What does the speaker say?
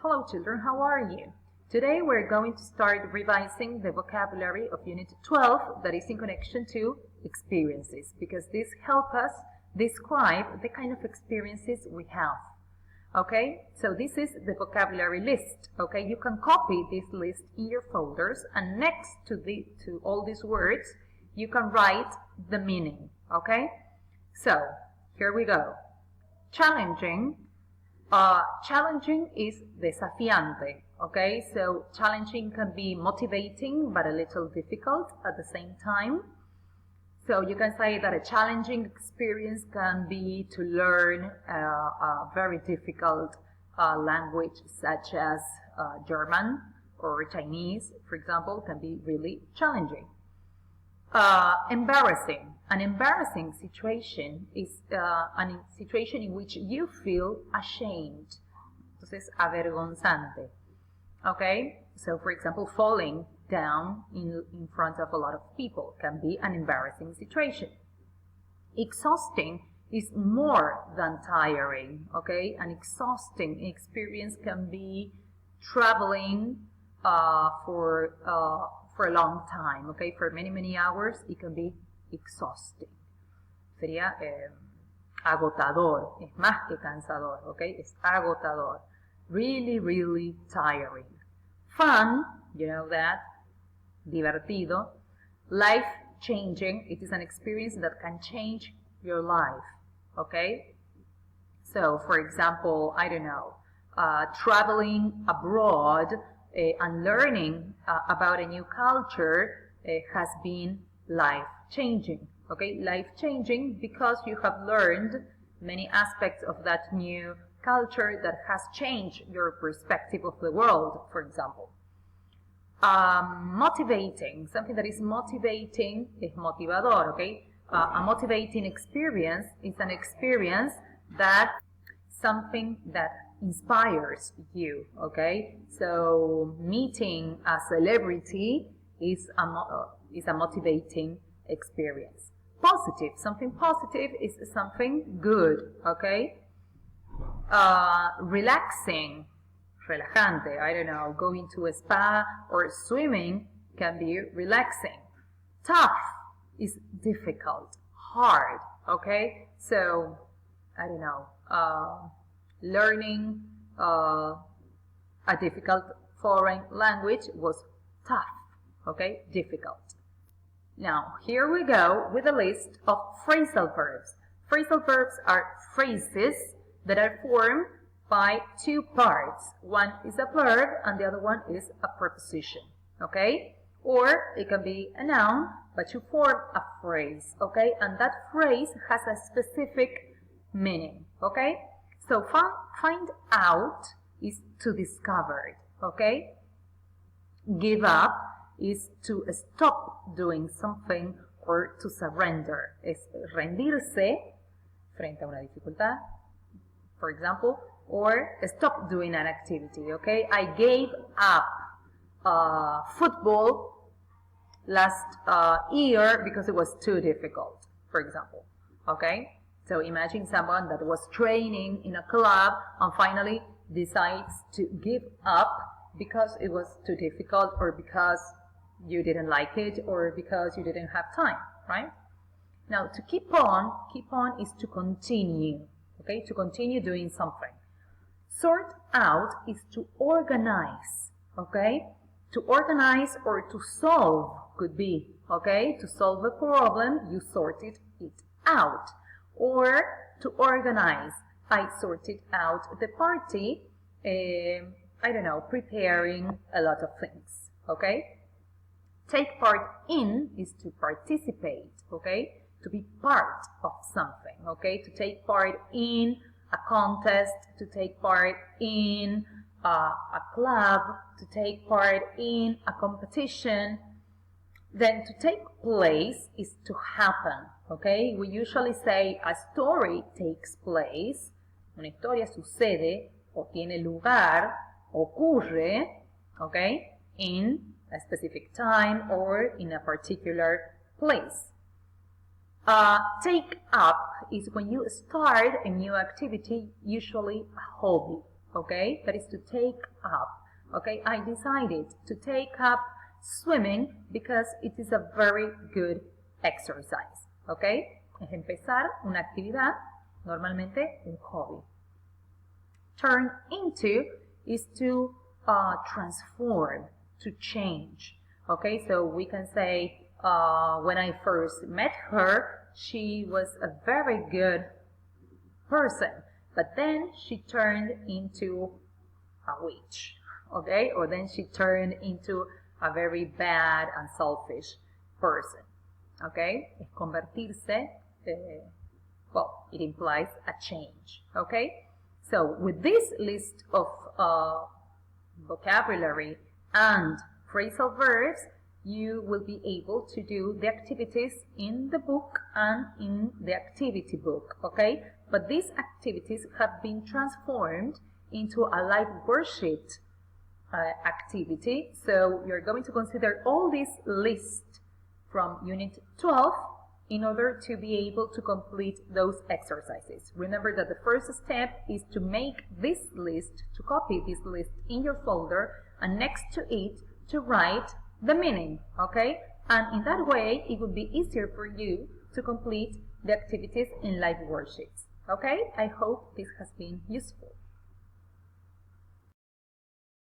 Hello children, how are you? Today we're going to start revising the vocabulary of Unit 12 that is in connection to experiences, because this helps us describe the kind of experiences we have. Okay, so this is the vocabulary list. Okay, you can copy this list in your folders, and next to all these words you can write the meaning. Okay, so here we go. Challenging. Challenging is desafiante. Okay, so challenging can be motivating but a little difficult at the same time. So you can say that a challenging experience can be to learn a very difficult language such as German or Chinese, for example, can be really challenging. Embarrassing. An embarrassing situation is a situation in which you feel ashamed. Entonces, avergonzante. Okay? So, for example, falling down in front of a lot of people can be an embarrassing situation. Exhausting is more than tiring. Okay? An exhausting experience can be traveling for a long time, okay, for many hours. It can be exhausting. Sería agotador, es más que cansador, okay, es agotador. Really tiring. Fun, you know that, divertido. Life-changing, it is an experience that can change your life, okay. So, for example, I don't know, traveling abroad and learning about a new culture has been life-changing. Okay, life-changing because you have learned many aspects of that new culture that has changed your perspective of the world, for example. Motivating, something that is motivating is motivador, okay? A motivating experience is an experience that something that inspires you, okay? So meeting a celebrity is a motivating experience. Positive, something positive is something good, okay? Relaxing, relajante, I don't know, going to a spa or swimming can be relaxing. Tough is difficult, hard, okay? So, I don't know, learning a difficult foreign language was tough, okay, difficult. Now, here we go with a list of phrasal verbs. Phrasal verbs are phrases that are formed by two parts. One is a verb and the other one is a preposition, okay? Or it can be a noun, but you form a phrase, okay? And that phrase has a specific meaning, okay? So find out is to discover, okay? Give up is to stop doing something or to surrender. Es rendirse frente a una dificultad, for example, or stop doing an activity, okay? I gave up football last year because it was too difficult, for example, okay? So imagine someone that was training in a club and finally decides to give up because it was too difficult or because you didn't like it or because you didn't have time, right? Now, to keep on is to continue, okay? To continue doing something. Sort out is to organize, okay? To organize or to solve could be, okay? To solve a problem, you sorted it out. Or to organize, I sorted out the party, I don't know, preparing a lot of things, okay? Take part in is to participate, okay? To be part of something, okay? To take part in a contest, to take part in a club, to take part in a competition. Then to take place is to happen, okay? We usually say a story takes place. Una historia sucede o tiene lugar, ocurre, okay? In a specific time or in a particular place. Take up is when you start a new activity, usually a hobby, okay? That is to take up, okay? I decided to take up swimming because it is a very good exercise, okay? Es empezar una actividad, normalmente un hobby. Turn into is to transform, to change, okay? So we can say, when I first met her, she was a very good person, but then she turned into a witch, okay? Or then she turned into a very bad and selfish person, okay? Es convertirse, well, it implies a change, okay? So with this list of vocabulary and phrasal verbs, you will be able to do the activities in the book and in the activity book, okay? But these activities have been transformed into a live worksheet activity. So you're going to consider all this list from Unit 12 in order to be able to complete those exercises. Remember that the first step is to make this list, to copy this list in your folder, and next to it to write the meaning, okay? And in that way, it would be easier for you to complete the activities in live worksheets, okay? I hope this has been useful.